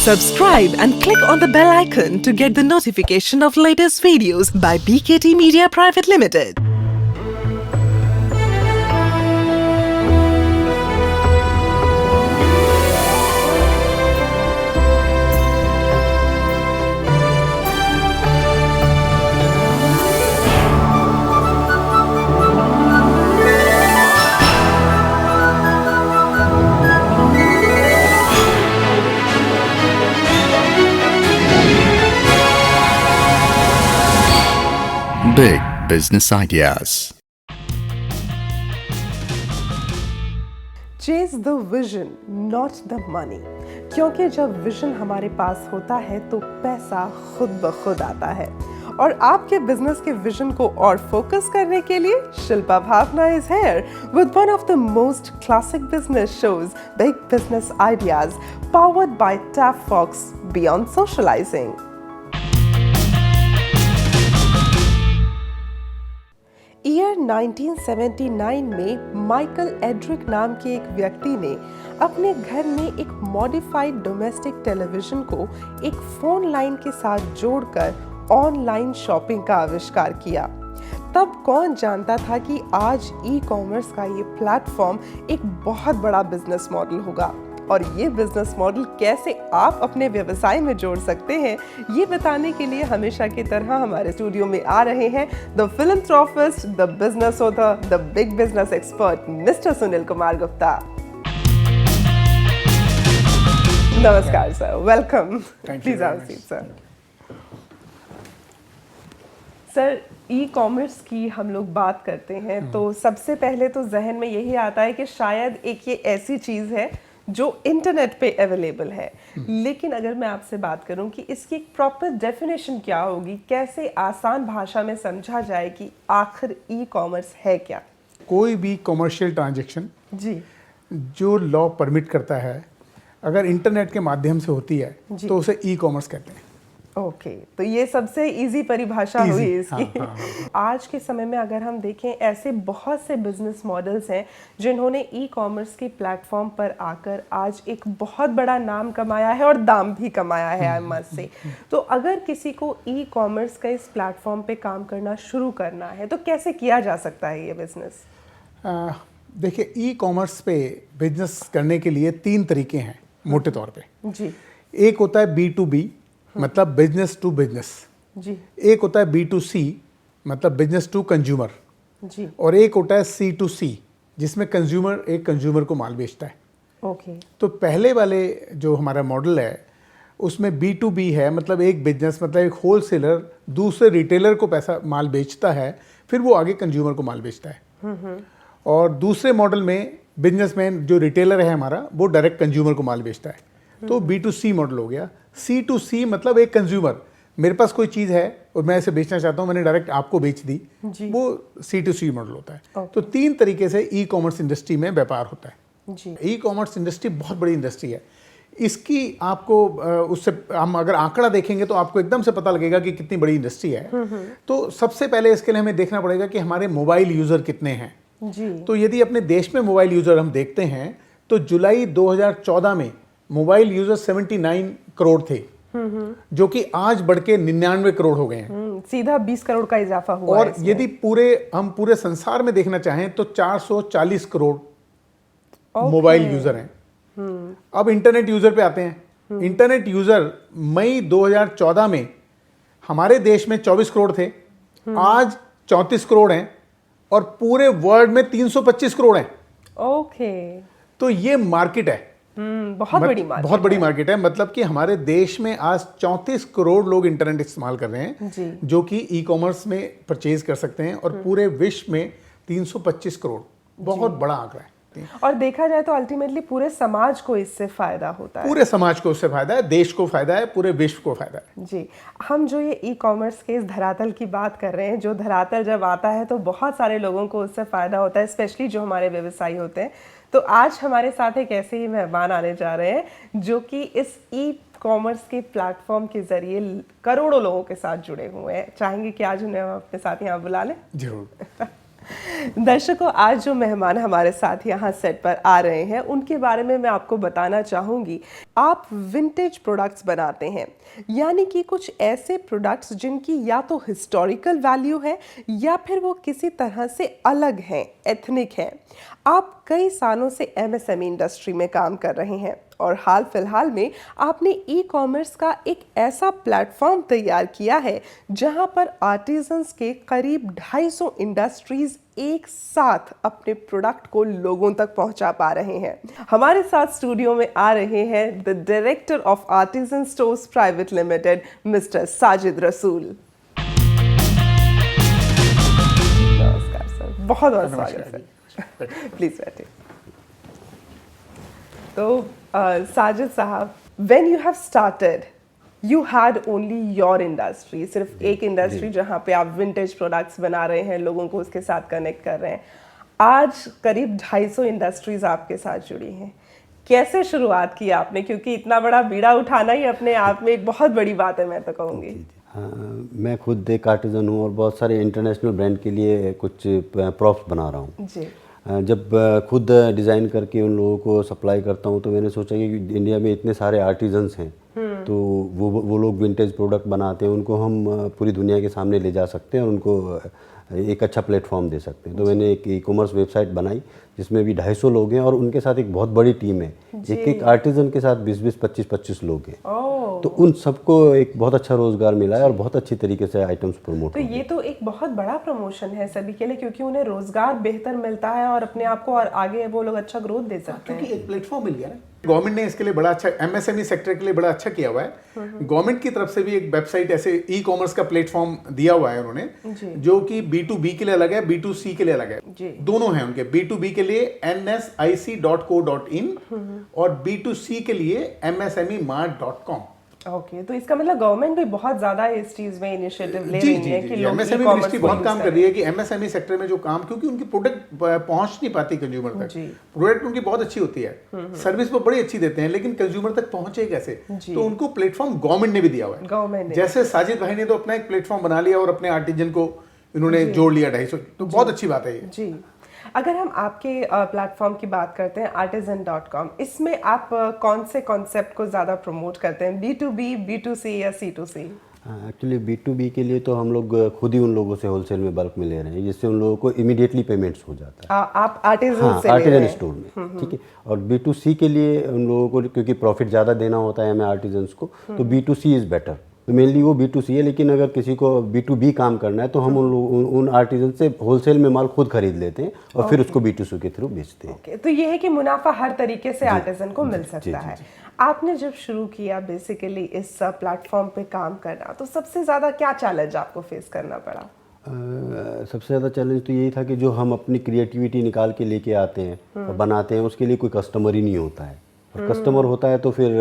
Subscribe and click on the bell icon to get the notification of latest videos by BKT Media Private Limited. Big business ideas. Chase the vision, not the money. क्योंकि जब vision हमारे पास होता है तो पैसा खुद ब खुद आता है। और आपके बिजनेस के विजन को और फोकस करने के लिए Shilpa Bhavna is here with one of the most classic business shows, big business ideas, powered by tap fox beyond socializing. Year 1979 में माइकल एड्रिक नाम के एक व्यक्ति ने अपने घर में एक मॉडिफाइड डोमेस्टिक टेलीविजन को एक फोन लाइन के साथ जोड़कर ऑनलाइन शॉपिंग का आविष्कार किया। तब कौन जानता था कि आज ई कॉमर्स का ये प्लेटफॉर्म एक बहुत बड़ा बिजनेस मॉडल होगा, और ये बिजनेस मॉडल कैसे आप अपने व्यवसाय में जोड़ सकते हैं, ये बताने के लिए हमेशा की तरह हमारे स्टूडियो में आ रहे हैं the philanthropist, the business author, the big business expert mister Sunil Kumar Gupta. नमस्कार sir, welcome. Please have a seat sir. Sir, e commerce की हम लोग बात करते हैं तो सबसे पहले तो जहन में यही आता है कि शायद एक ये ऐसी चीज़ है जो इंटरनेट पे अवेलेबल है, लेकिन अगर मैं आपसे बात करूं कि इसकी एक प्रॉपर डेफिनेशन क्या होगी, कैसे आसान भाषा में समझा जाए कि आखिर ई कॉमर्स है क्या? कोई भी कॉमर्शियल ट्रांजैक्शन जी, जो लॉ परमिट करता है, अगर इंटरनेट के माध्यम से होती है तो उसे ई कॉमर्स कहते हैं। ओके, तो ये सबसे इजी परिभाषा हुई इसकी। हाँ। आज के समय में अगर हम देखें, ऐसे बहुत से बिजनेस मॉडल्स हैं जिन्होंने ई कॉमर्स के प्लेटफॉर्म पर आकर आज एक बहुत बड़ा नाम कमाया है और दाम भी कमाया है, आई मस्ट से। तो अगर किसी को ई कॉमर्स का इस प्लेटफॉर्म पे काम करना शुरू करना है तो कैसे किया जा सकता है ये बिजनेस? देखिए, ई कॉमर्स पे बिजनेस करने के लिए 3 तरीके हैं मोटे तौर पे। जी, एक होता है B2B, मतलब बिजनेस टू बिजनेस। जी, एक होता है B2C, मतलब बिजनेस टू कंज्यूमर। जी, और एक होता है C2C, जिसमें कंज्यूमर एक कंज्यूमर को माल बेचता है। ओके, तो पहले वाले जो हमारा मॉडल है उसमें B2B है, मतलब एक बिजनेस, मतलब एक होलसेलर दूसरे रिटेलर को पैसा माल बेचता है, फिर वो आगे कंज्यूमर को माल बेचता है। और दूसरे मॉडल में बिजनेसमैन जो रिटेलर है हमारा, वो डायरेक्ट कंज्यूमर को माल बेचता है। तो B2C मॉडल हो गया। C2C मतलब एक कंज्यूमर, मेरे पास कोई चीज़ है और मैं इसे बेचना चाहता हूँ, मैंने डायरेक्ट आपको बेच दी, वो C2C मॉडल होता है। तो 3 तरीके से ई कॉमर्स इंडस्ट्री में व्यापार होता है। जी, ई कॉमर्स इंडस्ट्री बहुत बड़ी इंडस्ट्री है। इसकी आपको उससे हम अगर आंकड़ा देखेंगे तो आपको एकदम से पता लगेगा कि कितनी बड़ी इंडस्ट्री है। तो सबसे पहले इसके लिए हमें देखना पड़ेगा कि हमारे मोबाइल यूज़र कितने हैं। जी, तो यदि अपने देश में मोबाइल यूज़र हम देखते हैं तो जुलाई 2014 में मोबाइल यूज़र 79 करोड़ थे, जो कि आज बढ़ के 99 करोड़ हो गए हैं। सीधा 20 करोड़ का इजाफा हुआ और है इसमें। यदि हम पूरे संसार में देखना चाहें तो 440 करोड़ मोबाइल यूज़र हैं। अब इंटरनेट यूज़र पे आते हैं। इंटरनेट यूज़र मई 2014 में हमारे देश में 24 करोड़ थे, आज 34 करोड़ हैं, और पूरे वर्ल्ड में 325 करोड़ हैं। ओके, तो ये मार्केट है, बहुत बड़ी मार्केट, बहुत बड़ी मार्केट है। मतलब कि हमारे देश में आज 34 करोड़ लोग इंटरनेट इस्तेमाल कर रहे हैं, जी, जो कि ई कॉमर्स में परचेज कर सकते हैं, और पूरे विश्व में 325 करोड़, बहुत बड़ा आंकड़ा है। और देखा जाए तो अल्टीमेटली पूरे समाज को इससे फायदा होता है। पूरे समाज को उससे फायदा है, देश को फायदा है, पूरे विश्व को फायदा है। जी, हम जो ये ई कॉमर्स के इस धरातल की बात कर रहे हैं, जो धरातल जब आता है तो बहुत सारे लोगों को उससे फायदा होता है, स्पेशली जो हमारे व्यवसायी होते हैं। तो आज हमारे साथ एक ऐसे ही मेहमान आने जा रहे हैं जो कि इस ई कॉमर्स के प्लेटफॉर्म के जरिए करोड़ों लोगों के साथ जुड़े हुए हैं। चाहेंगे कि आज उन्हें हम अपने साथ यहाँ बुला लें? जरूर। दर्शकों, आज जो मेहमान हमारे साथ यहाँ सेट पर आ रहे हैं उनके बारे में मैं आपको बताना चाहूँगी। आप विंटेज प्रोडक्ट्स बनाते हैं, यानी कि कुछ ऐसे प्रोडक्ट्स जिनकी या तो हिस्टोरिकल वैल्यू है या फिर वो किसी तरह से अलग हैं, एथनिक हैं। आप कई सालों से एमएसएमई इंडस्ट्री में काम कर रहे हैं और हाल फिलहाल में आपने ई कॉमर्स का एक ऐसा प्लेटफॉर्म तैयार किया है जहां पर आर्टिजन्स के करीब 250 इंडस्ट्रीज एक साथ अपने प्रोडक्ट को लोगों तक पहुंचा पा रहे हैं। हमारे साथ स्टूडियो में आ रहे हैं the director of artisan stores private limited, mister Sajid Rasool. नमस्कार सर, बहुत बहुत स्वागत है। प्लीज बैठिए। तो साजिद साहब, when you have started you had only your industry, सिर्फ एक इंडस्ट्री जहां पे आप विंटेज प्रोडक्ट्स बना रहे हैं, लोगों को उसके साथ कनेक्ट कर रहे हैं। आज करीब 250 इंडस्ट्रीज आपके साथ जुड़ी हैं। कैसे शुरुआत की आपने, क्योंकि इतना बड़ा बीड़ा उठाना ही अपने आप में एक बहुत बड़ी बात है, मैं तो कहूँगी। मैं खुद एक आर्टिजन हूँ और बहुत सारे इंटरनेशनल ब्रांड के लिए कुछ प्रॉप्स बना रहा हूँ जी। जब खुद डिज़ाइन करके उन लोगों को सप्लाई करता हूँ तो मैंने सोचा कि इंडिया में इतने सारे आर्टिजन्स हैं तो वो लोग विंटेज प्रोडक्ट बनाते हैं, उनको हम पूरी दुनिया के सामने ले जा सकते हैं और उनको एक अच्छा प्लेटफॉर्म दे सकते हैं। तो मैंने एक ई कॉमर्स वेबसाइट बनाई जिसमें भी 250 लोग हैं और उनके साथ एक बहुत बड़ी टीम है। एक आर्टिजन के साथ 20-20, 25-25 लोग हैं। तो उन सबको एक बहुत अच्छा रोजगार मिला है और बहुत अच्छी तरीके से आइटम्स प्रमोट तो ये तो एक बहुत बड़ा प्रमोशन है सभी के लिए, क्योंकि उन्हें रोजगार बेहतर मिलता है और अपने आप को और आगे वो लोग अच्छा ग्रोथ दे सकते हैं, क्योंकि एक प्लेटफॉर्म मिल गया ना। गवर्नमेंट ने इसके लिए बड़ा अच्छा, एमएसएमई सेक्टर के लिए बड़ा अच्छा किया हुआ है। गवर्नमेंट की तरफ से भी एक वेबसाइट ऐसे ई कॉमर्स का प्लेटफॉर्म दिया हुआ है उन्होंने, जो कि B2B के लिए अलग है, B2C के लिए अलग है। दोनों हैं उनके। B2B के लिए nsic.co.in और B2C के लिए msmemart.com। ओके, तो इसका मतलब गवर्नमेंट भी बहुत ज्यादा इस चीज में इनिशिएटिव ले रही है कि लोग एमएसएमई मिनिस्ट्री बहुत काम कर रही है कि एमएसएमई सेक्टर में जो काम, क्योंकि उनकी प्रोडक्ट पहुंच नहीं पाती कंज्यूमर तक। प्रोडक्ट उनकी बहुत अच्छी होती है, सर्विस वो बड़ी अच्छी देते हैं, लेकिन कंज्यूमर तक पहुंचे कैसे? तो उनको प्लेटफॉर्म गवर्नमेंट ने भी दिया हुआ है। गवर्नमेंट जैसे साजिद भाई ने तो अपना एक प्लेटफॉर्म बना लिया और अपने आर्टिजन को इन्होंने जोड़ लिया 250, तो बहुत अच्छी बात है ये। जी। अगर हम आपके प्लेटफॉर्म की बात करते हैं artisan.com, इसमें आप कौन से कॉन्सेप्ट को ज़्यादा प्रमोट करते हैं, B2B, B2C या C2C? एक्चुअली B2B के लिए तो हम लोग खुद ही उन लोगों से होलसेल में बल्क में ले रहे हैं, जिससे उन लोगों को इमीडिएटली पेमेंट्स हो जाता है। आप आर्टिजन से आर्टिजन स्टोर में, ठीक है। और B2C के लिए उन लोगों को क्योंकि प्रॉफिट ज़्यादा देना होता है हमें आर्टिजन्स को, तो B2C इज़ बेटर। तो मेनली वो B2C है, लेकिन अगर किसी को B2B काम करना है तो हम उन आर्टिजन से होलसेल में माल खुद खरीद लेते हैं और फिर उसको B2C के थ्रू बेचते हैं। तो ये है कि मुनाफा हर तरीके से आर्टिजन को मिल सकता है। आपने जब शुरू किया बेसिकली इस प्लेटफॉर्म पे काम करना, तो सबसे ज़्यादा क्या चैलेंज आपको फेस करना पड़ा? सबसे ज़्यादा चैलेंज तो यही था कि जो हम अपनी क्रिएटिविटी निकाल के लेके आते हैं और बनाते हैं, उसके लिए कोई कस्टमर ही नहीं होता है। और कस्टमर होता है तो फिर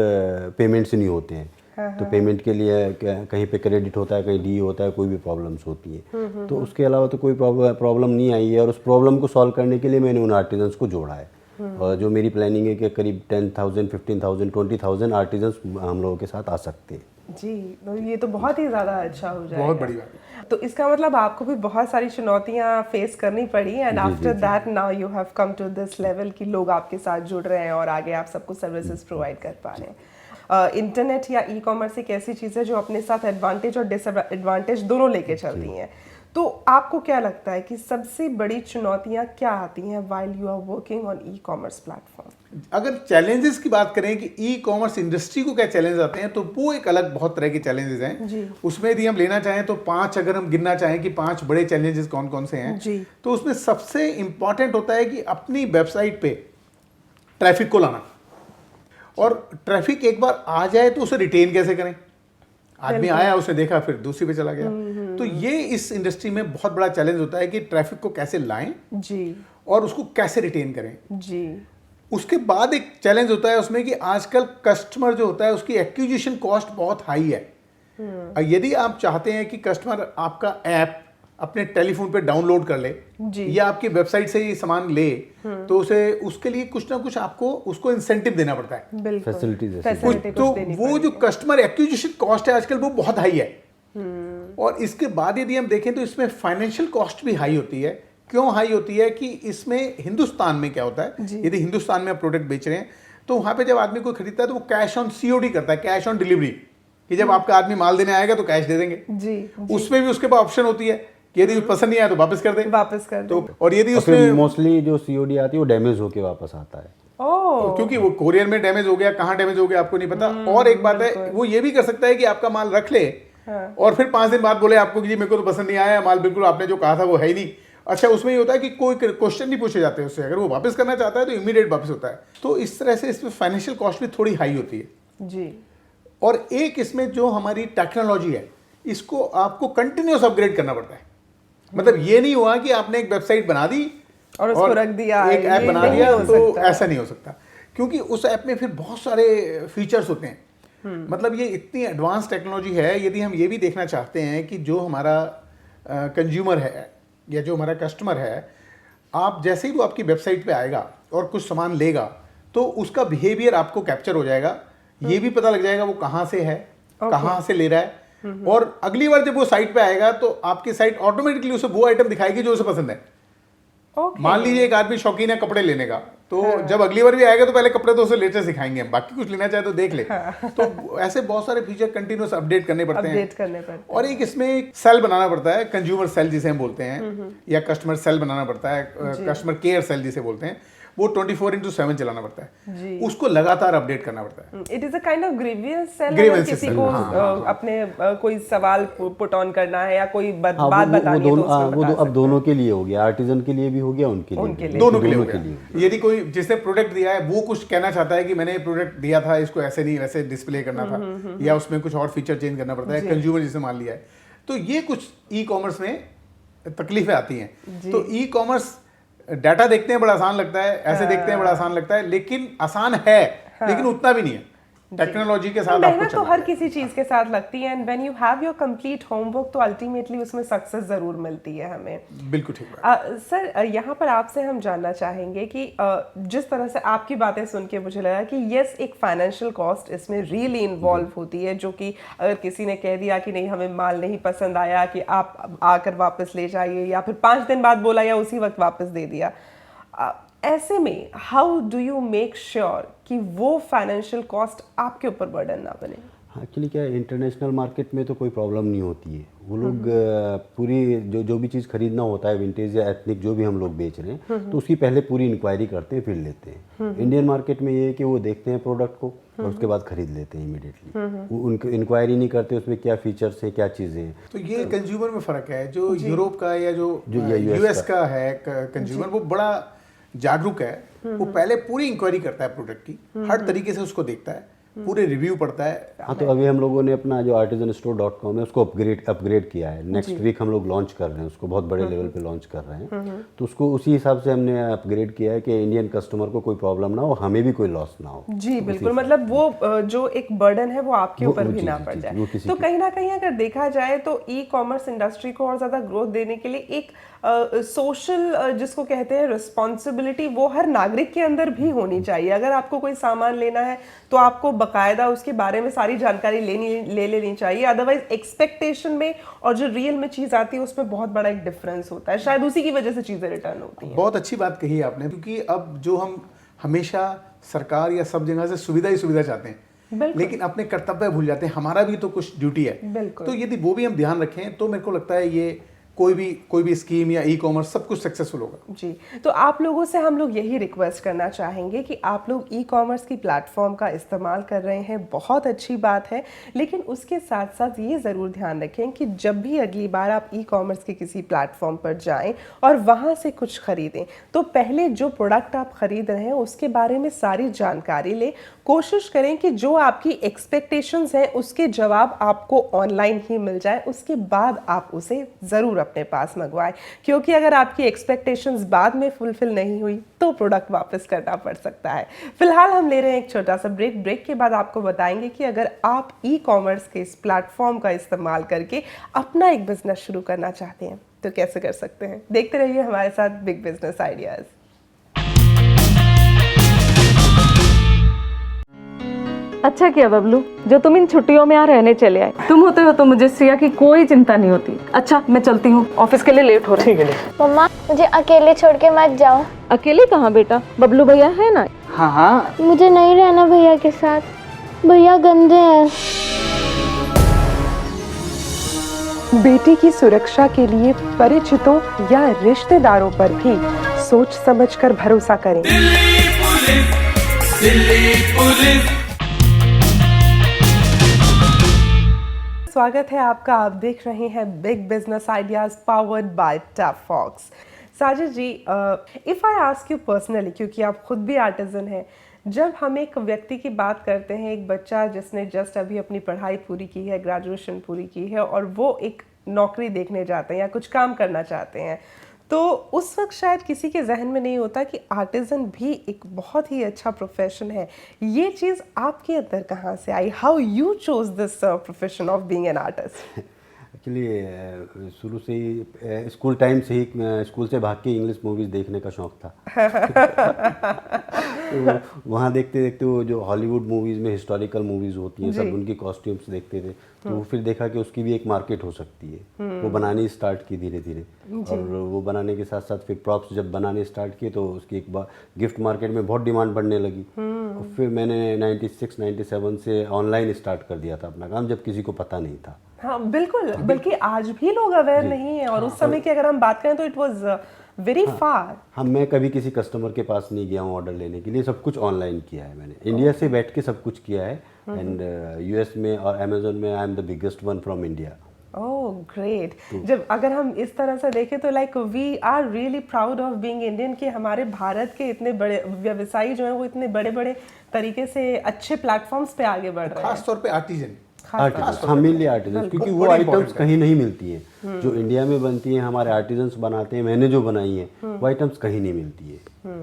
पेमेंट्स नहीं होते हैं। तो पेमेंट के लिए कहीं पे क्रेडिट होता है, कहीं डी होता है, कोई भी प्रॉब्लम्स होती है। तो उसके अलावा तो कोई प्रॉब्लम नहीं आई है और उस प्रॉब्लम को सॉल्व करने के लिए मैंने उन आर्टिजन्स को जोड़ा है। और जो मेरी प्लानिंग है कि करीब 10,000, 15,000, 20,000 आर्टिजन्स हम लोगों के साथ आ सकते हैं। जी, तो ये तो बहुत ही ज़्यादा अच्छा हो जाएगा। बहुत बड़ी बात है। तो इसका मतलब आपको भी बहुत सारी चुनौतियां फेस करनी पड़ी and after that now you have come to this level कि लोग आपके साथ जुड़ रहे हैं और आगे आप सबको सर्विसेज प्रोवाइड कर पा रहे हैं। इंटरनेट या ई कॉमर्स एक ऐसी चीज़ है जो अपने साथ एडवांटेज और डिसएडवांटेज दोनों लेके चलती हैं। तो आपको क्या लगता है कि सबसे बड़ी चुनौतियां क्या आती हैं while you are working on e commerce platform? अगर चैलेंजेस की बात करें कि ई कॉमर्स इंडस्ट्री को क्या चैलेंज आते हैं, तो वो एक अलग बहुत तरह के चैलेंजेस हैं। उसमें यदि हम लेना चाहें तो 5, अगर हम गिनना चाहें कि 5 बड़े चैलेंजेस कौन कौन से हैं, तो उसमें सबसे इंपॉर्टेंट होता है कि अपनी वेबसाइट पे ट्रैफिक को लाना। और ट्रैफिक एक बार आ जाए तो उसे रिटेन कैसे करें? आदमी आया, उसने देखा, फिर दूसरी पे चला गया। तो ये इस इंडस्ट्री में बहुत बड़ा चैलेंज होता है कि ट्रैफिक को कैसे लाएं और उसको कैसे रिटेन करें। उसके बाद एक चैलेंज होता है उसमें कि आजकल कस्टमर जो होता है उसकी एक्विजिशन कॉस्ट बहुत हाई है। यदि आप चाहते हैं कि कस्टमर आपका ऐप अपने टेलीफोन पे डाउनलोड कर ले या आपकी वेबसाइट से ये सामान ले, तो उसे उसके लिए कुछ ना कुछ आपको उसको इंसेंटिव देना पड़ता है, फैसिलिटीज। तो वो जो कस्टमर एक्विजिशन कॉस्ट है आजकल वो बहुत हाई है। और इसके बाद यदि हम देखें तो इसमें फाइनेंशियल कॉस्ट भी हाई होती है क्यों हाई होती है कि इसमें हिंदुस्तान में क्या होता है, यदि हिंदुस्तान में आप प्रोडक्ट बेच रहे हैं तो वहाँ पे जब आदमी कोई खरीदता है तो वो कैश ऑन COD करता है, कैश ऑन डिलीवरी, कि जब आपका आदमी माल देने आएगा तो कैश दे देंगे। जी। उसमें भी उसके पास ऑप्शन होती है कि यदि पसंद नहीं आया तो वापस कर दे। तो और यदि उसमें मोस्टली जो COD आती है वो डैमेज होके वापस आता है। क्योंकि वो कोरियर में डैमेज हो गया, कहाँ डैमेज हो गया आपको नहीं पता। और एक बात है, वो ये भी कर सकता है कि आपका माल रख ले और फिर 5 दिन बाद बोले आपको कि जी मेरे को तो पसंद नहीं आया माल, बिल्कुल आपने जो कहा था वो है ही नहीं। अच्छा, उसमें ये होता है कि कोई क्वेश्चन नहीं पूछे जाते उससे, अगर वो वापस करना चाहता है तो इमीडिएट वापस होता है। तो इस तरह से इसमें फाइनेंशियल कॉस्ट भी थोड़ी हाई होती है जी। और एक इसमें जो हमारी टेक्नोलॉजी है इसको आपको कंटिन्यूस अपग्रेड करना पड़ता है। मतलब ये नहीं हुआ कि आपने एक वेबसाइट बना दी और उसको रख दिया, एक ऐप बना दिया, तो ऐसा नहीं हो सकता, क्योंकि उस ऐप में फिर बहुत सारे फीचर्स होते हैं। मतलब ये इतनी एडवांस टेक्नोलॉजी है, यदि हम ये भी देखना चाहते हैं कि जो हमारा कंज्यूमर है या जो हमारा कस्टमर है, आप जैसे ही वो आपकी वेबसाइट पे आएगा और कुछ सामान लेगा तो उसका बिहेवियर आपको कैप्चर हो जाएगा, ये भी पता लग जाएगा वो कहाँ से है, कहाँ से ले रहा है। और अगली बार जब वो साइट पे आएगा तो आपकी साइट ऑटोमेटिकली उसे वो आइटम दिखाएगी जो उसे पसंद है। मान लीजिए एक आदमी शौकीन है कपड़े लेने का, तो जब अगली बार भी आएगा तो पहले कपड़े तो उसे लेटेस्ट दिखाएंगे, बाकी कुछ लेना चाहे तो देख ले। तो ऐसे बहुत सारे फीचर कंटिन्यूस अपडेट करने पड़ते हैं। और एक इसमें एक सेल बनाना पड़ता है, कंज्यूमर सेल जिसे हम बोलते हैं, या कस्टमर सेल बनाना पड़ता है, कस्टमर केयर सेल जिसे बोलते हैं, वो 24/7 चलाना पड़ता है, उसको लगातार अपडेट करना पड़ता है। It is a kind of grievance cell. किसी को अपने कोई सवाल पुट ऑन करना है या कोई बात बतानी है तो अब दोनों के लिए हो गया, आर्टिजन के लिए भी हो गया, उनके लिए दोनों के लिए हो गया। यदि कोई जिसने प्रोडक्ट दिया है वो कुछ कहना चाहता है कि मैंने ये प्रोडक्ट दिया था, इसको ऐसे नहीं वैसे डिस्प्ले करना था, या उसमें कुछ और फीचर चेंज करना पड़ता है, कंज्यूमर जिसे मान लिया है, तो ये कुछ ई-कॉमर्स में तकलीफें आती हैं। तो ई-कॉमर्स डाटा देखते हैं बड़ा आसान लगता है, ऐसे देखते हैं बड़ा आसान लगता है, लेकिन आसान है, लेकिन उतना भी नहीं है। टेक्नोलॉजी के साथ मेहनत तो हर किसी चीज के साथ लगती है, and when you have your complete homework तो अल्टीमेटली उसमें सक्सेस जरूर मिलती है हमें। बिल्कुल ठीक बात। सर, यहाँ पर आपसे हम जानना चाहेंगे कि जिस तरह से आपकी बातें सुन के मुझे लगा कि यस, एक फाइनेंशियल कॉस्ट इसमें रियली इन्वॉल्व होती है, जो कि अगर किसी ने कह दिया कि नहीं हमें माल नहीं पसंद आया कि आप आकर वापस ले जाइए, या फिर 5 दिन बाद बोला या उसी वक्त वापस दे दिया, ऐसे में how do you make sure कि वो फाइनेंशियल कॉस्ट आपके ऊपर बर्डन ना बने? एक्चुअली क्या है, इंटरनेशनल मार्केट में तो कोई प्रॉब्लम नहीं होती है। वो लोग पूरी जो भी चीज़ खरीदना होता है, विंटेज या एथनिक जो भी हम लोग बेच रहे हैं, तो उसकी पहले पूरी इंक्वायरी करते हैं, फिर लेते हैं। इंडियन मार्केट में ये है कि वो देखते हैं प्रोडक्ट को और उसके बाद खरीद लेते हैं इमीडिएटली। वो उनको इंक्वायरी नहीं करते उसमें क्या फीचर्स हैं, क्या चीज़ें हैं। तो ये कंज्यूमर में फ़र्क है। जो यूरोप का या जो US का है कंज्यूमर, वो बड़ा जागरूक है। वो पहले पूरी इंक्वायरी करता है प्रोडक्ट की, हर तरीके से उसको देखता है, पूरे रिव्यू पढ़ता है। हाँ, तो अभी हम लोगों ने अपना जो artisanstore.com है उसको अपग्रेड किया है। नेक्स्ट वीक हम लोग लॉन्च कर रहे हैं उसको, बहुत बड़े लेवल पे लॉन्च कर रहे हैं। तो उसको उसी हिसाब से हमने अपग्रेड किया है कि इंडियन कस्टमर को कोई प्रॉब्लम ना हो, हमें भी कोई लॉस ना हो। जी बिल्कुल, मतलब वो जो एक बर्डन है वो आपके ऊपर भी ना पड़ जाए। तो कहीं ना कहीं अगर देखा जाए तो ई कॉमर्स इंडस्ट्री को और ज़्यादा ग्रोथ देने के लिए एक सोशल जिसको कहते हैं रिस्पॉन्सिबिलिटी, वो हर नागरिक के अंदर भी होनी चाहिए। अगर आपको कोई सामान लेना है तो आपको बकायदा उसके बारे में सारी जानकारी ले लेनी चाहिए, अदरवाइज एक्सपेक्टेशन में और जो रियल में चीज़ आती है उसमें बहुत बड़ा एक डिफरेंस होता है। शायद उसी की वजह से चीज़ें रिटर्न होती हैं। बहुत अच्छी बात कही आपने, क्योंकि अब जो हम हमेशा सरकार या सब जगह से सुविधा ही सुविधा चाहते हैं, लेकिन अपने कर्तव्य भूल जाते हैं। हमारा भी तो कुछ ड्यूटी है, तो यदि वो भी हम ध्यान रखें तो मेरे को लगता है ये कोई भी स्कीम या ई कॉमर्स सब कुछ सक्सेसफुल होगा। जी, तो आप लोगों से हम लोग यही रिक्वेस्ट करना चाहेंगे कि आप लोग ई कॉमर्स की प्लेटफॉर्म का इस्तेमाल कर रहे हैं, बहुत अच्छी बात है, लेकिन उसके साथ साथ ये ज़रूर ध्यान रखें कि जब भी अगली बार आप ई कॉमर्स के किसी प्लेटफॉर्म पर जाएं और वहाँ से कुछ ख़रीदें तो पहले जो प्रोडक्ट आप ख़रीद रहे हैं उसके बारे में सारी जानकारी लें। कोशिश करें कि जो आपकी एक्सपेक्टेशंस हैं उसके जवाब आपको ऑनलाइन ही मिल जाए, उसके बाद आप उसे ज़रूर अपने पास मंगवाएं, क्योंकि अगर आपकी एक्सपेक्टेशंस बाद में फुलफिल नहीं हुई तो प्रोडक्ट वापस करना पड़ सकता है। फिलहाल हम ले रहे हैं एक छोटा सा ब्रेक के बाद आपको बताएंगे कि अगर आप ई कॉमर्स के इस प्लेटफॉर्म का इस्तेमाल करके अपना एक बिजनेस शुरू करना चाहते हैं तो कैसे कर सकते हैं। देखते रहिए हमारे साथ बिग बिजनेस आइडियाज। अच्छा किया बबलू जो तुम इन छुट्टियों में यहाँ रहने चले आए। तुम होते हो तो मुझे श्रेया की कोई चिंता नहीं होती। अच्छा मैं चलती हूँ, ऑफिस के लिए लेट हो रहा है। मम्मा मुझे अकेले छोड़ के मत जाओ। अकेले कहाँ बेटा, बबलू भैया है ना। हाँ हाँ, मुझे नहीं रहना भैया के साथ, भैया गंदे हैं। बेटी की सुरक्षा के लिए परिचितों या रिश्तेदारों पर भी सोच समझकर भरोसा करें। स्वागत है आपका, आप देख रहे हैं big business ideas powered by tough fox. Sajid ji, if I ask you personally, क्योंकि आप खुद भी आर्टिजन हैं, जब हम एक व्यक्ति की बात करते हैं, एक बच्चा जिसने जस्ट अभी अपनी पढ़ाई पूरी की है, ग्रेजुएशन पूरी की है और वो एक नौकरी देखने जाते हैं या कुछ काम करना चाहते हैं, तो उस वक्त शायद किसी के जहन में नहीं होता कि आर्टिजन भी एक बहुत ही अच्छा प्रोफेशन है। ये चीज़ आपके अंदर कहाँ से आई? How you chose this profession of being an artist? Actually शुरू से ही स्कूल टाइम से ही स्कूल से भाग के इंग्लिश मूवीज़ देखने का शौक़ था। तो वहाँ देखते देखते वो जो हॉलीवुड मूवीज़ में हिस्टोरिकल मूवीज़ होती हैं, सब उनकी कॉस्ट्यूम्स देखते थे, तो फिर देखा कि उसकी भी एक मार्केट हो सकती है। वो बनानी स्टार्ट की धीरे धीरे, और वो बनाने के साथ साथ फिर प्रॉप्स जब बनाने स्टार्ट किए तो उसकी एक बार गिफ्ट मार्केट में बहुत डिमांड बढ़ने लगी। और फिर मैंने 96-97 से ऑनलाइन स्टार्ट कर दिया था अपना काम, जब किसी को पता नहीं था। हाँ बिल्कुल, बल्कि आज भी लोग अवेयर नहीं है, और उस समय की अगर हम बात करें तो इट वाज वेरी फार। हाँ, मैं कभी किसी कस्टमर के पास नहीं गया हूँ ऑर्डर लेने के लिए, सब कुछ ऑनलाइन किया है मैंने। इंडिया से बैठ के सब कुछ किया है, एंड यूएस में और अमेजोन में I am the biggest one from India. Oh great. जब अगर हम इस तरह से देखें तो like we are really proud of being Indian कि हमारे भारत के इतने बड़े व्यवसायी जो हैं वो इतने बड़े बड़े तरीके से अच्छे प्लेटफॉर्म्स पे आगे बढ़ रहे हैं। खास तौर पे आर्टिजन, हाँ, मेनली आर्टिजन, क्योंकि वो आइटम्स कहीं नहीं मिलती हैं जो इंडिया में बनती हैं। हमारे आर्टिजन्स बनाते हैं, मैंने जो बनाई है वो आइटम्स कहीं नहीं मिलती है।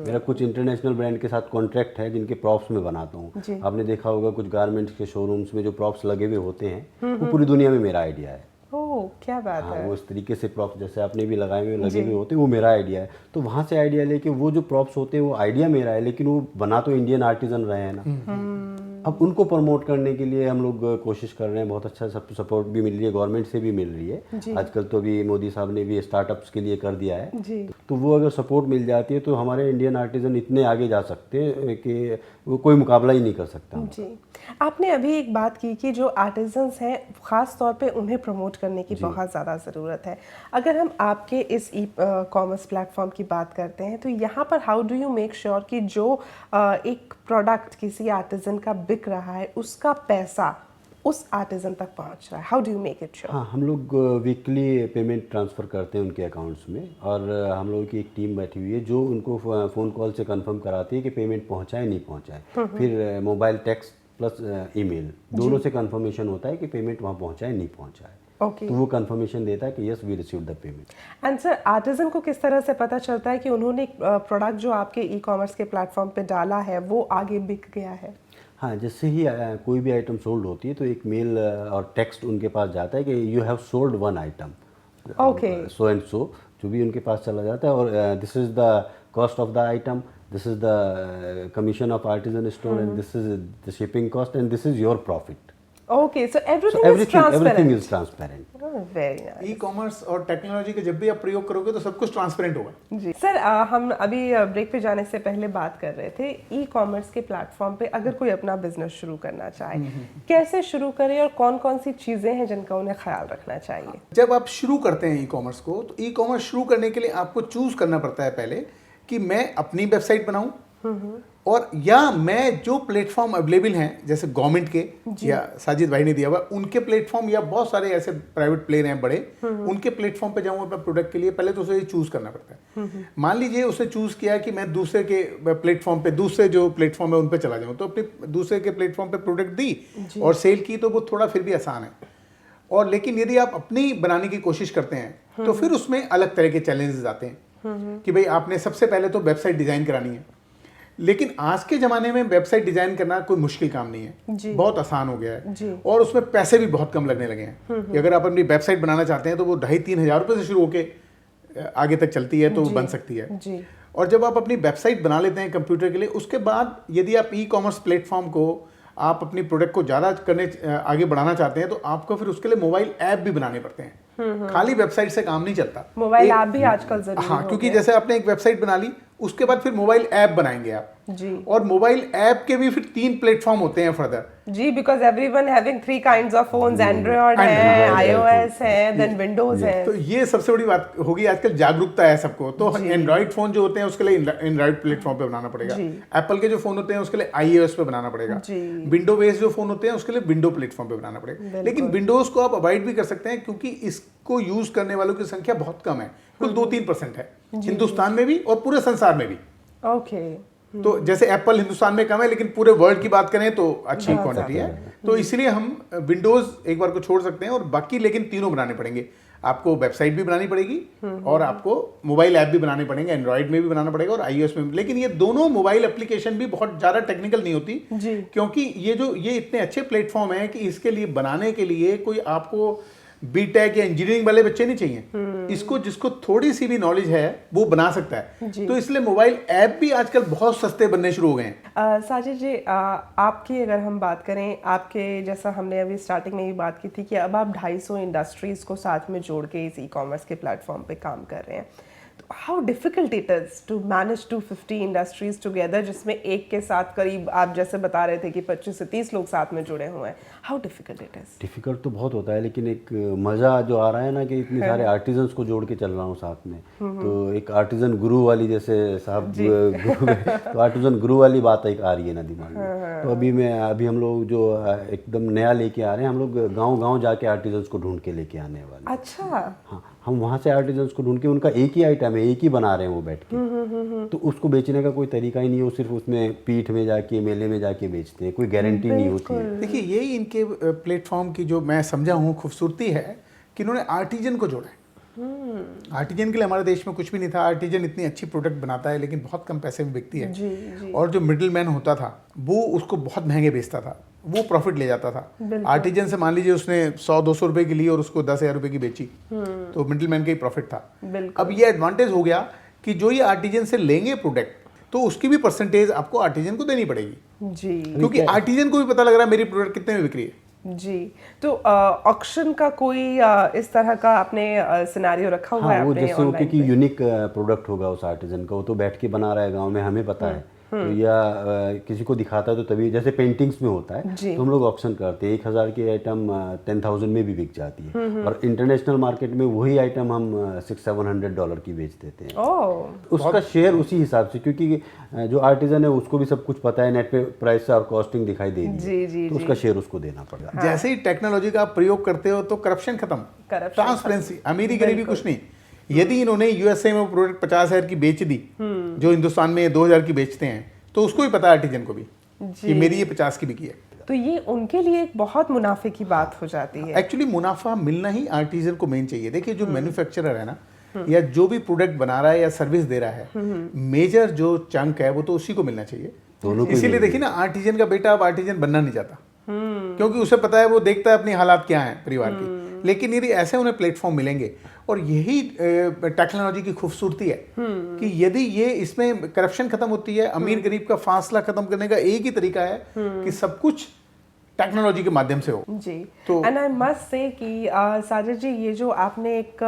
मेरा कुछ इंटरनेशनल ब्रांड के साथ कॉन्ट्रैक्ट है जिनके प्रॉप्स में बनाता हूँ। आपने देखा होगा कुछ गारमेंट्स के शोरूम्स में जो प्रॉप्स लगे हुए होते हैं, वो पूरी दुनिया में मेरा आइडिया है। ओह क्या बात है। वो इस तरीके से प्रॉप्स जैसे आपने भी लगाए हुए लगे हुए होते हैं, वो मेरा आइडिया है। तो वहाँ से आइडिया लेके वो जो प्रॉप्स होते हैं वो आइडिया मेरा है, लेकिन वो बना तो इंडियन आर्टिजन रहे हैं ना। अब उनको प्रमोट करने के लिए हम लोग कोशिश कर रहे हैं, बहुत अच्छा सपोर्ट भी मिल रही है, गवर्नमेंट से भी मिल रही है। आजकल तो अभी मोदी साहब ने भी स्टार्टअप्स के लिए कर दिया है, तो वो अगर सपोर्ट मिल जाती है तो हमारे इंडियन आर्टिजन इतने आगे जा सकते हैं कि वो कोई मुकाबला ही नहीं कर सकता। जी, आपने अभी एक बात की कि जो आर्टिजन्स हैं ख़ास तौर पे उन्हें प्रमोट करने की बहुत ज़्यादा ज़रूरत है। अगर हम आपके इस ई कॉमर्स प्लेटफॉर्म की बात करते हैं तो यहाँ पर how do you make sure कि जो एक प्रोडक्ट किसी आर्टिजन का बिक रहा है उसका पैसा उस आर्टिजन तक पहुँच रहा है? How do you make it sure? हाँ, हम लोग वीकली पेमेंट ट्रांसफ़र करते हैं उनके अकाउंट्स में, और हम लोगों की एक टीम बैठी हुई है जो उनको फ़ोन कॉल से कंफर्म कराती है कि पेमेंट पहुँचाए नहीं पहुँचाए। फिर मोबाइल टेक्स्ट प्लस ईमेल दोनों से कंफर्मेशन होता है कि पेमेंट वहाँ पहुँचाए नहीं पहुँचाए। ओके, तो वो कंफर्मेशन देता है कि yes we received the payment. And sir, artisan को किस तरह से पता चलता है कि उन्होंने प्रोडक्ट जो आपके ई कॉमर्स के प्लेटफॉर्म पे डाला है वो आगे बिक गया है? हाँ, जैसे ही कोई भी आइटम सोल्ड होती है तो एक मेल और टेक्स्ट उनके पास जाता है कि you have sold one item, okay, so and so, जो भी उनके पास चला जाता है। और this is the cost of the item, this is the commission of artisan store, and this is the shipping cost, and this is your profit. Okay, so everything is transparent. Very nice. E commerce और technology का जब भी आप प्रयोग करोगे तो सब कुछ ट्रांसपेरेंट होगा। जी सर, हम अभी ब्रेक पे जाने से पहले बात कर रहे थे ई कॉमर्स के प्लेटफॉर्म पे अगर कोई अपना बिजनेस शुरू करना चाहे कैसे शुरू करे और कौन कौन सी चीज़ें हैं जिनका उन्हें ख्याल रखना चाहिए? जब आप शुरू करते हैं ई कॉमर्स को, तो ई कॉमर्स शुरू करने के लिए आपको चूज करना पड़ता है पहले कि मैं अपनी वेबसाइट बनाऊं, और या मैं जो प्लेटफॉर्म अवेलेबल हैं जैसे गवर्नमेंट के या साजिद भाई ने दिया हुआ उनके प्लेटफॉर्म, या बहुत सारे ऐसे प्राइवेट प्लेयर हैं बड़े, उनके प्लेटफॉर्म पे जाऊँ अपने प्रोडक्ट के लिए। पहले तो उसे चूज करना पड़ता है। मान लीजिए उसे चूज किया कि मैं दूसरे के प्लेटफॉर्म पे, दूसरे जो प्लेटफॉर्म है उन पे चला जाऊँ, तो अपने दूसरे के प्लेटफॉर्म पे प्रोडक्ट दी और सेल की, तो वो थोड़ा फिर भी आसान है। और लेकिन यदि आप अपनी बनाने की कोशिश करते हैं तो फिर उसमें अलग तरह के चैलेंजेस आते हैं कि भाई आपने सबसे पहले तो वेबसाइट डिजाइन करानी है। लेकिन आज के ज़माने में वेबसाइट डिज़ाइन करना कोई मुश्किल काम नहीं है, बहुत आसान हो गया है, और उसमें पैसे भी बहुत कम लगने लगे हैं। कि अगर आप अपनी वेबसाइट बनाना चाहते हैं तो वो 2,500-3 हज़ार रुपये से शुरू होकर आगे तक चलती है, तो बन सकती है। और जब आप अपनी वेबसाइट बना लेते हैं कंप्यूटर के लिए, उसके बाद यदि आप ई कॉमर्स प्लेटफॉर्म को आप अपनी प्रोडक्ट को ज़्यादा करने आगे बढ़ाना चाहते हैं तो आपको फिर उसके लिए मोबाइल ऐप भी बनाने पड़ते हैं। खाली वेबसाइट से काम नहीं चलता, मोबाइल ऐप भी आजकल जरूरी हाँ, हो क्योंकि गया। जैसे आपने एक वेबसाइट बना ली, उसके बाद फिर मोबाइल ऐप बनाएंगे आप जी और मोबाइल ऐप के भी फिर 3 प्लेटफॉर्म होते हैं फर्दर। जी, because everyone having 3 kinds of phones, Android है, आईओएस है, देन विंडोज है। तो ये सबसे बड़ी बात होगी, आजकल जागरूकता है सबको, तो एंड्रॉइड फोन जो होते हैं उसके लिए एंड्रॉइड प्लेटफॉर्म पे बनाना पड़ेगा, एप्पल के जो फोन होते हैं उसके लिए आईओएस पे बनाना पड़ेगा, विंडो बेस्ड जो फोन होते हैं उसके लिए विंडो प्लेटफॉर्म पे बनाना पड़ेगा। लेकिन विंडोज को आप अवॉइड भी कर सकते हैं क्योंकि इसको यूज करने वालों की संख्या बहुत कम है, कुल 2-3% है हिंदुस्तान में भी और पूरे संसार में भी। ओके, तो जैसे एप्पल हिंदुस्तान में कम है लेकिन पूरे वर्ल्ड की बात करें तो अच्छी क्वांटिटी है, तो इसलिए हम विंडोज एक बार को छोड़ सकते हैं और बाकी लेकिन तीनों बनाने पड़ेंगे। आपको वेबसाइट भी बनानी पड़ेगी और आपको मोबाइल ऐप भी बनाने पड़ेंगे, एंड्रॉइड में भी बनाना पड़ेगा और आईओएस में भी। लेकिन ये दोनों मोबाइल एप्लीकेशन भी बहुत ज़्यादा टेक्निकल नहीं होती क्योंकि ये इतने अच्छे प्लेटफॉर्म हैं कि इसके लिए बनाने के लिए कोई आपको बीटेक या इंजीनियरिंग वाले बच्चे नहीं चाहिए। इसको जिसको थोड़ी सी भी नॉलेज है वो बना सकता है, तो इसलिए मोबाइल ऐप भी आजकल बहुत सस्ते बनने शुरू हो गए हैं। साजिद जी, आपकी अगर हम बात करें, आपके जैसा हमने अभी स्टार्टिंग में भी बात की थी कि अब आप 250 इंडस्ट्रीज को साथ में जोड़ के इस ई-कॉमर्स के प्लेटफॉर्म पे काम कर रहे हैं, तो how difficult it is to manage 250 industries together, जिसमें एक के साथ करीब आप जैसे बता रहे थे कि 25 से 30 लोग साथ में जुड़े हुए हैं, how difficult it is? Difficult तो बहुत होता है, लेकिन एक मज़ा जो आ रहा है ना कि इतने सारे आर्टिजन्स को जोड़ के चल रहा हूँ साथ में, तो एक आर्टिजन गुरु वाली, जैसे साहब गुरु तो आर्टिजन गुरु वाली बात एक आ रही है ना दिमाग में। तो अभी हम लोग जो एकदम नया लेके आ रहे हैं, हम लोग गाँव जाके आर्टिजन्स को ढूंढ के लेके आने वाले। अच्छा, हाँ, हम वहाँ से आर्टिजन्स को ढूंढ के, उनका एक ही आइटम है, एक ही बना रहे हैं वो बैठ के, तो उसको बेचने का कोई तरीका ही नहीं है, वो सिर्फ उसमें पीठ में जाके मेले में जाके बेचते हैं, कोई गारंटी नहीं होती है। देखिए यही इनके प्लेटफॉर्म की जो मैं समझा हूँ खूबसूरती है कि इन्होंने आर्टिजन को जोड़ा है। आर्टिजन के लिए हमारे देश में कुछ भी नहीं था। आर्टिजन इतनी अच्छी प्रोडक्ट बनाता है लेकिन बहुत कम पैसे में बिकती है, और जो मिडिल मैन होता था वो उसको बहुत महंगे बेचता था, वो प्रॉफिट ले जाता था। आर्टिजन से मान लीजिए उसने 100-200 रुपए की ली और उसको 10,000 रुपए की बेची, तो मिडिल मैन का ही प्रॉफिट था। अब ये एडवांटेज हो गया कि जो ये आर्टिजन से लेंगे प्रोडक्ट, तो उसकी भी परसेंटेज आपको आर्टिजन को देनी पड़ेगी जी, क्योंकि आर्टिजन को भी पता लग रहा है मेरी प्रोडक्ट कितने में बिक रही है जी। तो ऑक्शन का कोई इस तरह का आपने सिनेरियो रखा हुआ है? हाँ, वो अपने जैसे वो ऑनलाइन कि यूनिक प्रोडक्ट होगा उस आर्टिजन का, वो तो बैठ के बना रहा है गांव में, हमें पता है, तो या किसी को दिखाता है तो तभी, जैसे पेंटिंग्स में होता है तो हम लोग ऑप्शन करते हैं, 1,000 की आइटम 10,000 में भी बिक जाती है, और इंटरनेशनल मार्केट में वही आइटम हम $600-700 की बेच देते हैं। उसका शेयर उसी हिसाब से, क्योंकि जो आर्टिजन है उसको भी सब कुछ पता है, नेट पे प्राइस और कॉस्टिंग दिखाई देगी, तो उसका शेयर उसको देना पड़ेगा। जैसे ही टेक्नोलॉजी का आप प्रयोग करते हो तो करप्शन खत्म, ट्रांसपेरेंसी, अमीरी गरीबी कुछ नहीं। यदि इन्होंने यूएसए में प्रोडक्ट 50,000 की बेच दी जो हिंदुस्तान में 2,000 की बेचते हैं, तो उसको भी पता है आर्टिजन को भी कि मेरी ये 50 की बिकी है, तो ये उनके लिए एक बहुत मुनाफे की बात हो जाती है। एक्चुअली मुनाफा मिलना ही आर्टिजन को मेन चाहिए। देखिए जो मैन्युफैक्चरर है ना, या जो भी प्रोडक्ट बना रहा है या सर्विस दे रहा है, मेजर जो चंक है वो तो उसी को मिलना चाहिए। इसीलिए देखिए ना, आर्टिजन का बेटा अब आर्टिजन बनना नहीं चाहता, क्योंकि उसे पता है, वो देखता है अपनी हालात क्या है परिवार की। लेकिन यदि ऐसे उन्हें प्लेटफॉर्म मिलेंगे, और यही टेक्नोलॉजी की खूबसूरती है कि यदि ये इसमें करप्शन खत्म होती है, अमीर गरीब का फासला खत्म करने का एक ही तरीका है कि सब कुछ टेक्नोलॉजी के माध्यम से हो जी। तो एंड आई मस्ट से कि साजिद जी, ये जो आपने एक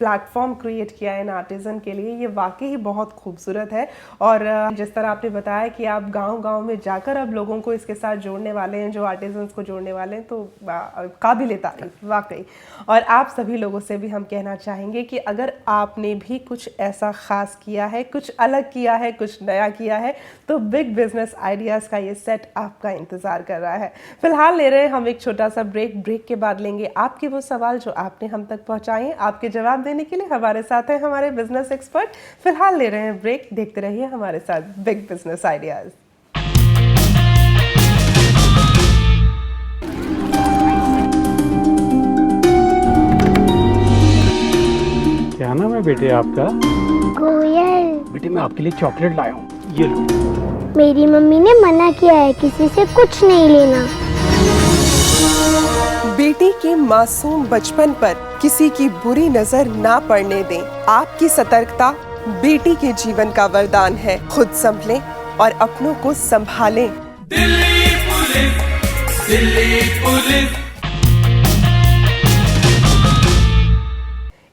प्लेटफॉर्म क्रिएट किया है इन आर्टिजन के लिए, ये वाकई ही बहुत खूबसूरत है। और जिस तरह आपने बताया कि आप गांव-गांव में जाकर अब लोगों को इसके साथ जोड़ने वाले हैं, जो आर्टिजन्स को जोड़ने वाले हैं, तो काबिल तारीफ वाकई। और आप सभी लोगों से भी हम कहना चाहेंगे कि अगर आपने भी कुछ ऐसा ख़ास किया है, कुछ अलग किया है, कुछ नया किया है, तो बिग बिजनेस आइडियाज़ का ये सेट आपका इंतज़ार कर रहा है। फिलहाल ले रहे हैं हम एक छोटा सा ब्रेक के बाद लेंगे आपके वो सवाल जो आपने हम तक पहुँचाए। आपके जवाब देने के लिए हमारे साथ हैं हमारे बिजनेस एक्सपर्ट। फिलहाल ले रहे हैं ब्रेक, देखते रहिए हमारे साथ बिग बिजनेस आइडियाज। क्या नाम है बेटे आपका? कोयल। बेटे मैं आपके लिए चॉकलेट लाया हूँ, ये लो। मेरी मम्मी ने मना किया है किसी से कुछ नहीं लेना। बेटी के मासूम बचपन पर किसी की बुरी नजर ना पड़ने दें। आपकी सतर्कता बेटी के जीवन का वरदान है। खुद संभलें और अपनों को संभालें। Delhi police, Delhi police.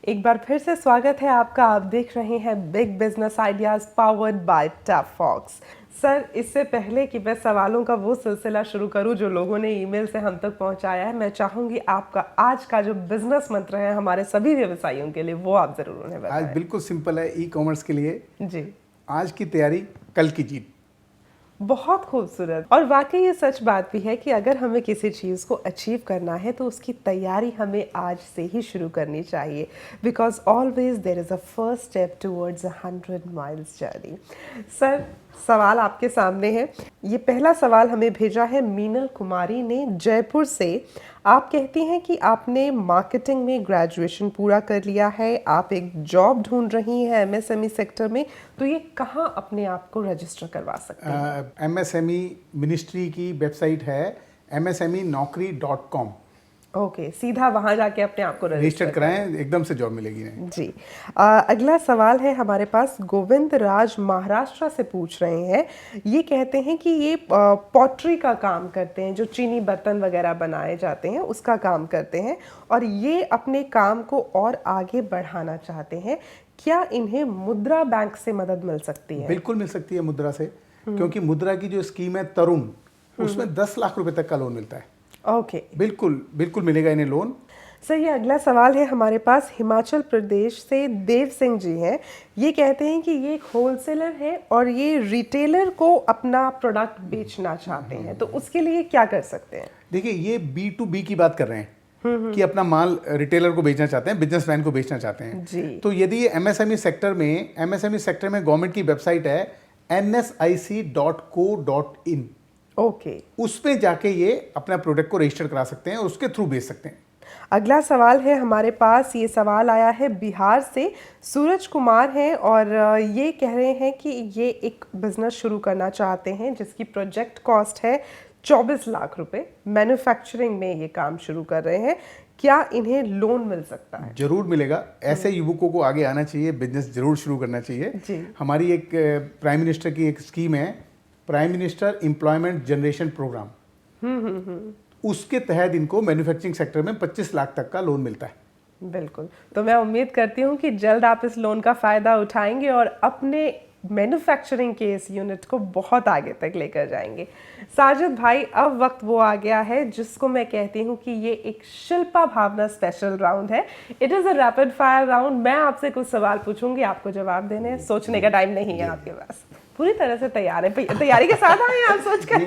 एक बार फिर से स्वागत है आपका। आप देख रहे हैं big business ideas powered by tough fox. Sir, इससे पहले कि मैं सवालों का वो सिलसिला शुरू करूं जो लोगों ने ईमेल से हम तक पहुंचाया है, मैं चाहूंगी आपका आज का जो बिजनेस मंत्र है हमारे सभी व्यवसायियों के लिए, वो आप जरूर उन्हें बताएं। आज बिल्कुल सिंपल है, ई कॉमर्स के लिए जी, आज की तैयारी कल की जीत। बहुत खूबसूरत। और वाकई ये सच बात भी है कि अगर हमें किसी चीज़ को अचीव करना है तो उसकी तैयारी हमें आज से ही शुरू करनी चाहिए, because always there is a first step towards 100 miles journey. Sir, सवाल आपके सामने है। ये पहला सवाल हमें भेजा है मीनल कुमारी ने जयपुर से। आप कहती हैं कि आपने मार्केटिंग में ग्रेजुएशन पूरा कर लिया है, आप एक जॉब ढूंढ रही हैं एमएसएमई सेक्टर में, तो ये कहाँ अपने आप को रजिस्टर करवा सकते हैं? एमएसएमई मिनिस्ट्री की वेबसाइट है msmenokri.com। ओके, सीधा वहाँ जाके अपने आप को रजिस्टर कराएं, एकदम से जॉब मिलेगी नहीं। जी। अगला सवाल है हमारे पास गोविंद राज महाराष्ट्र से पूछ रहे हैं। ये कहते हैं कि ये पॉटरी का काम करते हैं, जो चीनी बर्तन वगैरह बनाए जाते हैं उसका काम करते हैं, और ये अपने काम को और आगे बढ़ाना चाहते हैं। क्या इन्हें मुद्रा बैंक से मदद मिल सकती है? बिल्कुल मिल सकती है मुद्रा से, क्योंकि मुद्रा की जो स्कीम है तरुण, उसमें 10 लाख रुपए तक का लोन मिलता है। ओके, बिल्कुल बिल्कुल मिलेगा इन्हें लोन। सर, ये अगला सवाल है हमारे पास हिमाचल प्रदेश से देव सिंह जी हैं। ये कहते हैं कि ये एक होलसेलर है और ये रिटेलर को अपना प्रोडक्ट बेचना चाहते हैं, तो उसके लिए क्या कर सकते हैं? देखिए, ये B2B की बात कर रहे हैं कि अपना माल रिटेलर को बेचना चाहते हैं, बिजनेसमैन को बेचना चाहते हैं जी। तो यदि एमएसएमई सेक्टर में गवर्नमेंट की वेबसाइट है nsic.co.in, ओके, उसमें जाके ये अपना प्रोडक्ट को रजिस्टर करा सकते हैं और उसके थ्रू बेच सकते हैं। अगला सवाल है हमारे पास। ये सवाल आया है बिहार से, सूरज कुमार हैं और ये कह रहे हैं कि ये एक बिजनेस शुरू करना चाहते हैं जिसकी प्रोजेक्ट कॉस्ट है 24 लाख रुपए। मैन्युफैक्चरिंग में ये काम शुरू कर रहे हैं। क्या इन्हें लोन मिल सकता है? जरूर मिलेगा। ऐसे युवकों को आगे आना चाहिए, बिजनेस जरूर शुरू करना चाहिए जी। हमारी एक प्राइम मिनिस्टर की एक स्कीम है, prime minister employment generation program, उसके तहत इनको मैन्युफैक्चरिंग सेक्टर में 25 लाख तक का लोन मिलता है। बिल्कुल, तो मैं उम्मीद करती हूँ कि जल्द आप इस लोन का फ़ायदा उठाएंगे और अपने मैन्युफैक्चरिंग के इस यूनिट को बहुत आगे तक लेकर जाएंगे। साजिद भाई, अब वक्त वो आ गया है जिसको मैं कहती हूँ कि ये एक शिल्पा भावना स्पेशल राउंड है। It is a rapid fire round. मैं आपसे कुछ सवाल पूछूंगी, आपको जवाब देने हैं, सोचने का टाइम नहीं है आपके पास। पूरी तरह से तैयार है? तैयारी के साथ आए आप सोच कर?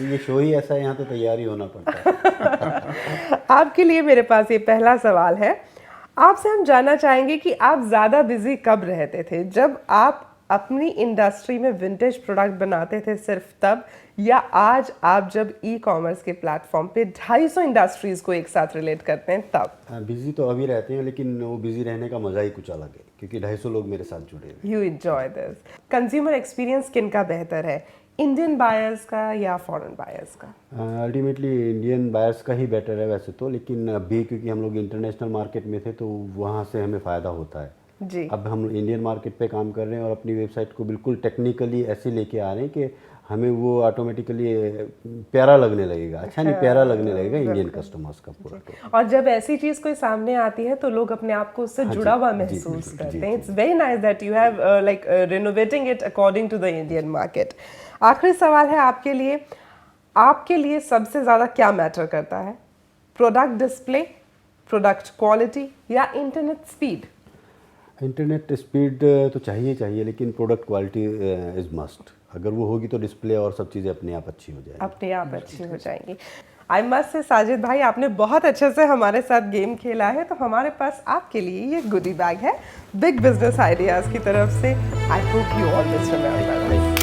ये शो ही ऐसा है, यहाँ तो तैयारी होना पड़ता है। आपके लिए मेरे पास ये पहला सवाल है। आपसे हम जानना चाहेंगे कि आप ज़्यादा बिजी कब रहते थे, जब आप अपनी इंडस्ट्री में विंटेज प्रोडक्ट बनाते थे सिर्फ तब, या आज आप जब ई कॉमर्स के प्लेटफॉर्म पे 250 इंडस्ट्रीज को एक साथ रिलेट करते हैं तब? बिजी तो अभी रहते हैं, लेकिन वो बिजी रहने का मजा ही कुछ अलग है, क्योंकि 250 लोग मेरे साथ जुड़े हैं। You enjoy this. Consumer experience किन का बेहतर है, इंडियन बायर्स का या फॉरेन बायर्स का? अल्टीमेटली इंडियन बायर्स का ही बेटर है वैसे तो, लेकिन अभी क्योंकि हम लोग इंटरनेशनल मार्केट में थे तो वहाँ से हमें फ़ायदा होता है जी। अब हम इंडियन मार्केट पे काम कर रहे हैं और अपनी वेबसाइट को बिल्कुल टेक्निकली ऐसे लेके आ रहे हैं कि हमें वो ऑटोमेटिकली प्यारा लगने लगेगा, अच्छा नहीं प्यारा लगने लगेगा इंडियन कस्टमर्स का पूरा। और जब ऐसी चीज कोई सामने आती है तो लोग अपने आप को उससे जुड़ा हुआ महसूस करते हैं। It's very nice that you have like renovating it according to the Indian market. आखिरी सवाल है आपके लिए। आपके लिए सबसे ज्यादा क्या मैटर करता है, प्रोडक्ट डिस्प्ले, प्रोडक्ट क्वालिटी या इंटरनेट स्पीड? इंटरनेट स्पीड तो चाहिए, लेकिन प्रोडक्ट क्वालिटी इज़ मस्ट। अगर वो होगी तो डिस्प्ले और सब चीज़ें अपने आप अच्छी हो जाएंगी। अपने आप अच्छी हो जाएंगी। आई मस्ट से साजिद भाई, आपने बहुत अच्छे से हमारे साथ गेम खेला है, तो हमारे पास आपके लिए ये गुडी बैग है बिग बिजनेस आइडियाज की तरफ से। I hope you always remember.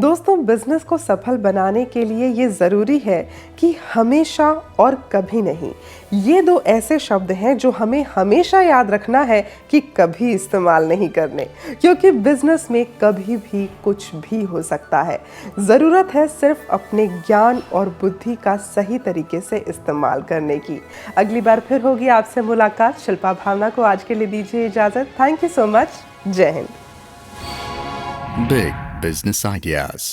दोस्तों, बिजनेस को सफल बनाने के लिए ये ज़रूरी है कि हमेशा और कभी नहीं, ये दो ऐसे शब्द हैं जो हमें हमेशा याद रखना है कि कभी इस्तेमाल नहीं करने, क्योंकि बिजनेस में कभी भी कुछ भी हो सकता है। ज़रूरत है सिर्फ अपने ज्ञान और बुद्धि का सही तरीके से इस्तेमाल करने की। अगली बार फिर होगी आपसे मुलाकात। शिल्पा भावना को आज के लिए दीजिए इजाज़त। Thank you so much. जय हिंद। Big business ideas.